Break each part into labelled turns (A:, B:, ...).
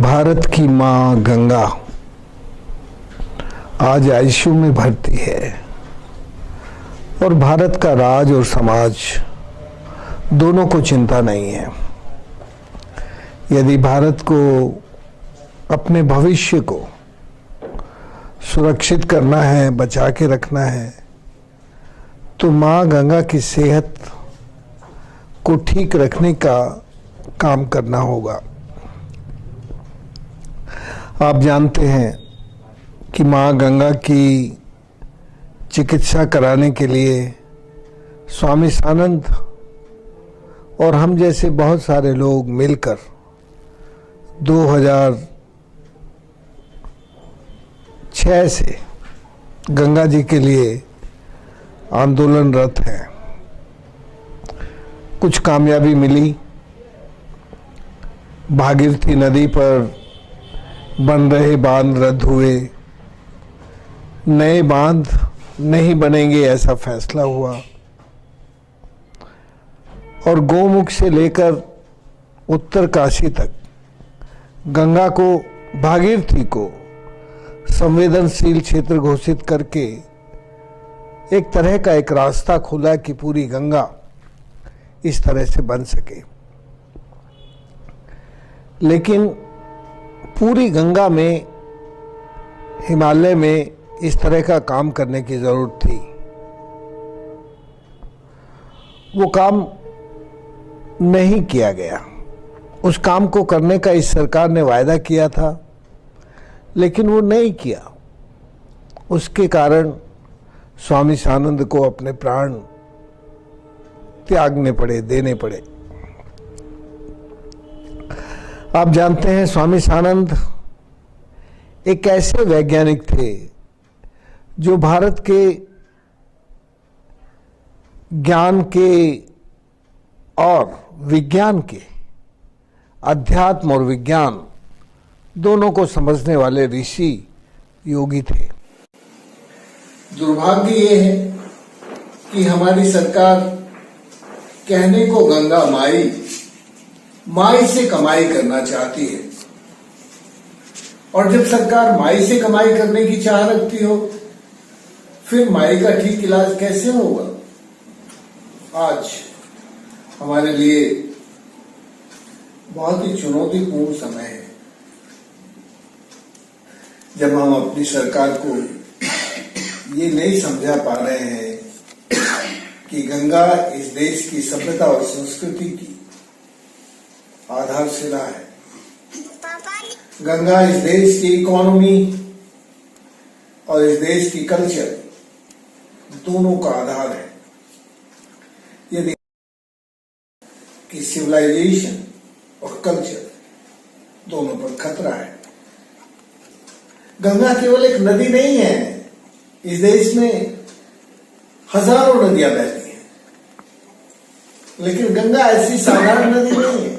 A: भारत की मां गंगा आज आईसीयू में भर्ती है और भारत का राज और समाज दोनों को चिंता नहीं है। यदि भारत को अपने भविष्य को सुरक्षित करना है, बचा के रखना है, तो मां गंगा की सेहत को ठीक रखने का काम करना होगा। आप जानते हैं कि मां गंगा की चिकित्सा कराने के लिए स्वामी सानंद और हम जैसे बहुत सारे लोग मिलकर 2006 से गंगा जी के लिए आंदोलनरत हैं। कुछ कामयाबी मिली। भागीरथी नदी पर बन रहे बांध रद्द हुए, नए बांध नहीं बनेंगे ऐसा फैसला हुआ और गौमुख से लेकर उत्तरकाशी तक गंगा को, भागीरथी को संवेदनशील क्षेत्र घोषित करके एक तरह का एक रास्ता खुला कि पूरी गंगा इस तरह से बन सके। लेकिन पूरी गंगा में, हिमालय में इस तरह का काम करने की जरूरत थी। वो काम नहीं किया गया। उस काम को करने का इस सरकार ने वायदा किया था, लेकिन वो नहीं किया। उसके कारण स्वामी सानंद को अपने प्राण त्यागने पड़े, देने पड़े। आप जानते हैं स्वामी सानंद एक ऐसे वैज्ञानिक थे जो भारत के ज्ञान के और विज्ञान के, अध्यात्म और विज्ञान दोनों को समझने वाले ऋषि योगी थे। दुर्भाग्य ये है कि हमारी सरकार कहने को गंगा माई से कमाई करना चाहती है, और जब सरकार माई से कमाई करने की चाह रखती हो, फिर माई का ठीक इलाज कैसे होगा। आज हमारे लिए बहुत ही चुनौतीपूर्ण समय है, जब हम अपनी सरकार को ये नहीं समझा पा रहे हैं कि गंगा इस देश की सभ्यता और संस्कृति की आधारशिला है। गंगा इस देश की इकोनॉमी और इस देश की कल्चर दोनों का आधार है। यदि कि सिविलाइजेशन और कल्चर दोनों पर खतरा है। गंगा केवल एक नदी नहीं है। इस देश में हजारों नदियां बहती हैं, लेकिन गंगा ऐसी साधारण नदी नहीं है।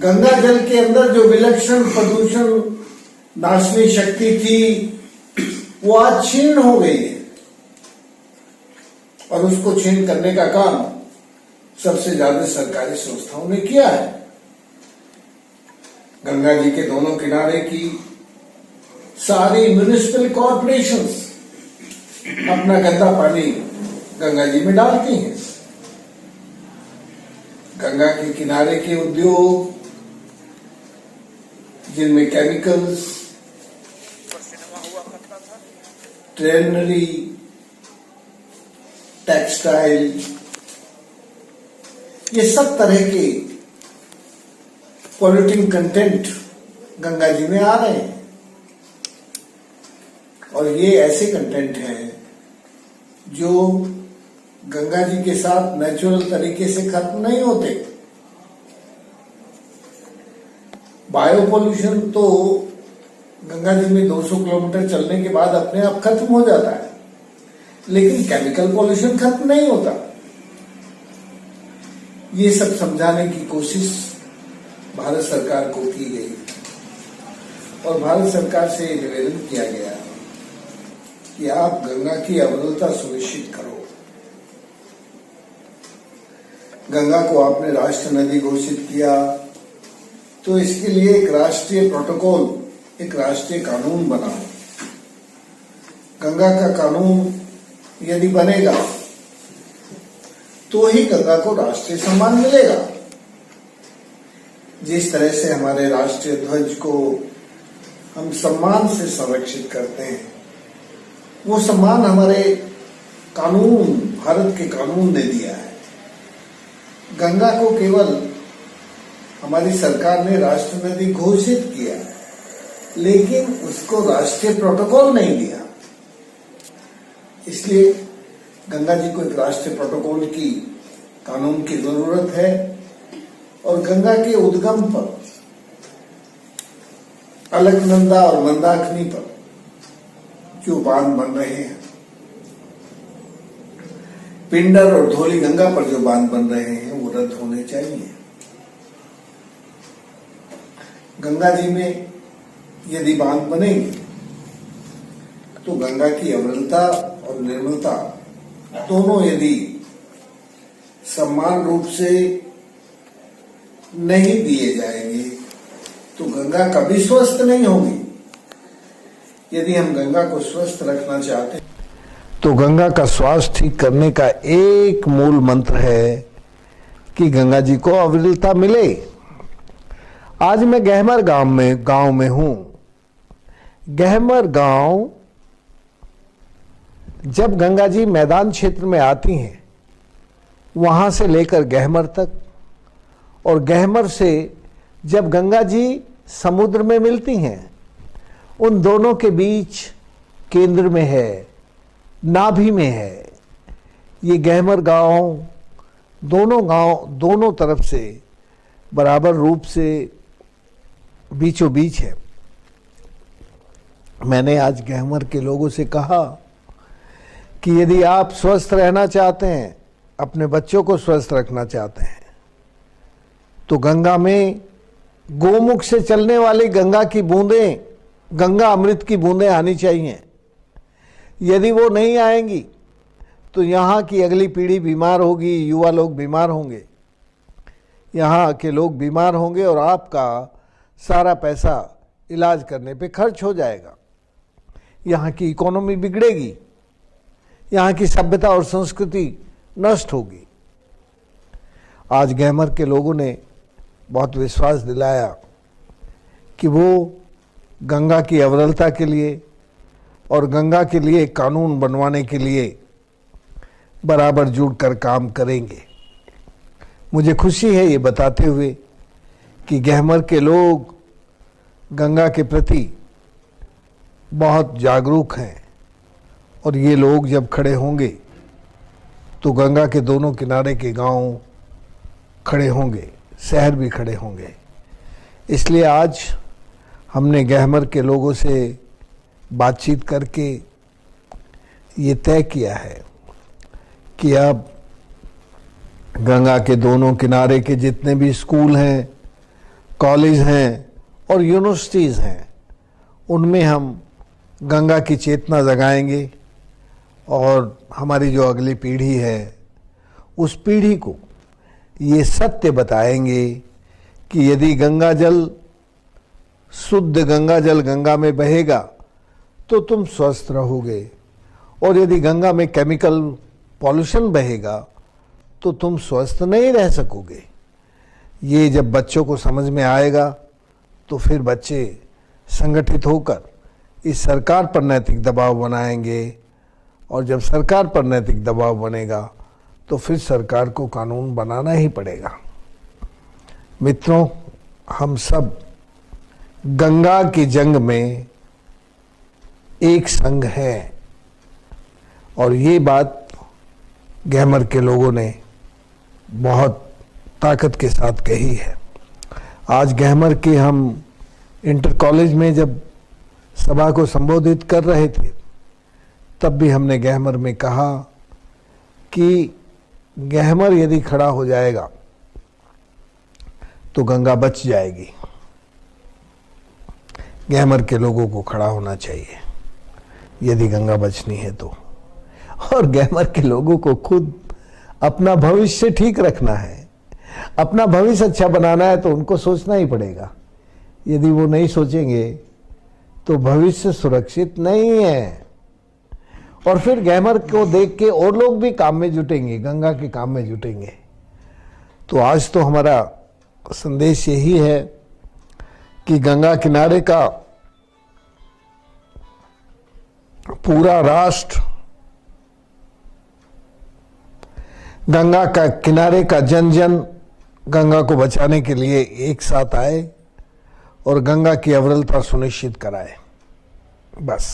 A: गंगा जल के अंदर जो विलक्षण प्रदूषण नाशनी शक्ति थी, वो आज छीन हो गई है, और उसको छीन करने का काम सबसे ज्यादा सरकारी संस्थाओं ने किया है। गंगा जी के दोनों किनारे की सारी म्युनिसिपल कॉर्पोरेशंस अपना गंदा पानी गंगा जी में डालती हैं। गंगा के किनारे के उद्योग, जिनमें केमिकल्स, ट्रेनरी, टेक्सटाइल, ये सब तरह के पॉल्यूटिंग कंटेंट गंगा जी में आ रहे हैं, और ये ऐसे कंटेंट हैं जो गंगा जी के साथ नेचुरल तरीके से खत्म नहीं होते। बायो पॉल्यूशन तो गंगा जी में 200 किलोमीटर चलने के बाद अपने आप खत्म हो जाता है, लेकिन केमिकल पॉल्यूशन खत्म नहीं होता। ये सब समझाने की कोशिश भारत सरकार को की गई, और भारत सरकार से निवेदन किया गया कि आप गंगा की अविरलता सुनिश्चित करो। गंगा को आपने राष्ट्र नदी घोषित किया, तो इसके लिए एक राष्ट्रीय प्रोटोकॉल, एक राष्ट्रीय कानून बनाओ। गंगा का कानून यदि बनेगा तो ही गंगा को राष्ट्रीय सम्मान मिलेगा। जिस तरह से हमारे राष्ट्रीय ध्वज को हम सम्मान से संरक्षित करते हैं, वो सम्मान हमारे कानून, भारत के कानून ने दिया है। गंगा को केवल हमारी सरकार ने राष्ट्र नदी घोषित किया है, लेकिन उसको राष्ट्रीय प्रोटोकॉल नहीं दिया। इसलिए गंगा जी को एक राष्ट्रीय प्रोटोकॉल की, कानून की जरूरत है। और गंगा के उद्गम पर, अलकनंदा और मंदाकिनी पर जो बांध बन रहे हैं, पिंडर और धौली गंगा पर जो बांध बन रहे हैं, वो रद्द होने चाहिए। गंगा जी में यदि बांध बनेंगे तो गंगा की अविरलता और निर्मलता दोनों यदि समान रूप से नहीं दिए जाएंगे तो गंगा कभी स्वस्थ नहीं होगी। यदि हम गंगा को स्वस्थ रखना चाहते हैं तो गंगा का स्वास्थ्य ठीक करने का एक मूल मंत्र है कि गंगा जी को अविरलता मिले। आज मैं गहमर गांव में हूं। गहमर गांव, जब गंगा जी मैदान क्षेत्र में आती हैं, वहां से लेकर गहमर तक, और गहमर से जब गंगा जी समुद्र में मिलती हैं, उन दोनों के बीच केंद्र में है, नाभि में है ये गहमर गांव। दोनों तरफ से बराबर रूप से बीचों बीच है। मैंने आज गहमर के लोगों से कहा कि यदि आप स्वस्थ रहना चाहते हैं, अपने बच्चों को स्वस्थ रखना चाहते हैं, तो गंगा में गोमुख से चलने वाली गंगा की बूंदें, गंगा अमृत की बूंदें आनी चाहिए। यदि वो नहीं आएंगी तो यहाँ की अगली पीढ़ी बीमार होगी, युवा लोग बीमार होंगे, यहाँ के लोग बीमार होंगे और आपका सारा पैसा इलाज करने पे खर्च हो जाएगा। यहाँ की इकोनॉमी बिगड़ेगी, यहाँ की सभ्यता और संस्कृति नष्ट होगी। आज गहमर के लोगों ने बहुत विश्वास दिलाया कि वो गंगा की अविरलता के लिए और गंगा के लिए कानून बनवाने के लिए बराबर जुड़कर काम करेंगे। मुझे खुशी है ये बताते हुए कि गहमर के लोग गंगा के प्रति बहुत जागरूक हैं, और ये लोग जब खड़े होंगे तो गंगा के दोनों किनारे के गांव खड़े होंगे, शहर भी खड़े होंगे। इसलिए आज हमने गहमर के लोगों से बातचीत करके ये तय किया है कि अब गंगा के दोनों किनारे के जितने भी स्कूल हैं, कॉलेज हैं और यूनिवर्सिटीज़ हैं, उनमें हम गंगा की चेतना जगाएंगे और हमारी जो अगली पीढ़ी है उस पीढ़ी को ये सत्य बताएंगे कि यदि गंगा जल, शुद्ध गंगा जल गंगा में बहेगा तो तुम स्वस्थ रहोगे, और यदि गंगा में केमिकल पॉल्यूशन बहेगा तो तुम स्वस्थ नहीं रह सकोगे। ये जब बच्चों को समझ में आएगा तो फिर बच्चे संगठित होकर इस सरकार पर नैतिक दबाव बनाएंगे, और जब सरकार पर नैतिक दबाव बनेगा तो फिर सरकार को कानून बनाना ही पड़ेगा। मित्रों, हम सब गंगा की जंग में एक संग हैं, और ये बात गहमर के लोगों ने बहुत ताकत के साथ कही है। आज गहमर के हम इंटर कॉलेज में जब सभा को संबोधित कर रहे थे, तब भी हमने गहमर में कहा कि गहमर यदि खड़ा हो जाएगा तो गंगा बच जाएगी। गहमर के लोगों को खड़ा होना चाहिए यदि गंगा बचनी है तो, और गहमर के लोगों को खुद अपना भविष्य ठीक रखना है,
B: अपना भविष्य अच्छा बनाना है तो उनको सोचना ही पड़ेगा। यदि वो नहीं सोचेंगे तो भविष्य सुरक्षित नहीं है। और फिर ग्लैमर को देख के और लोग भी काम में जुटेंगे, गंगा के काम में जुटेंगे। तो आज तो हमारा संदेश यही है कि गंगा किनारे का पूरा राष्ट्र, गंगा का किनारे का जन जन गंगा को बचाने के लिए एक साथ आए और गंगा की अविरलता सुनिश्चित कराए। बस।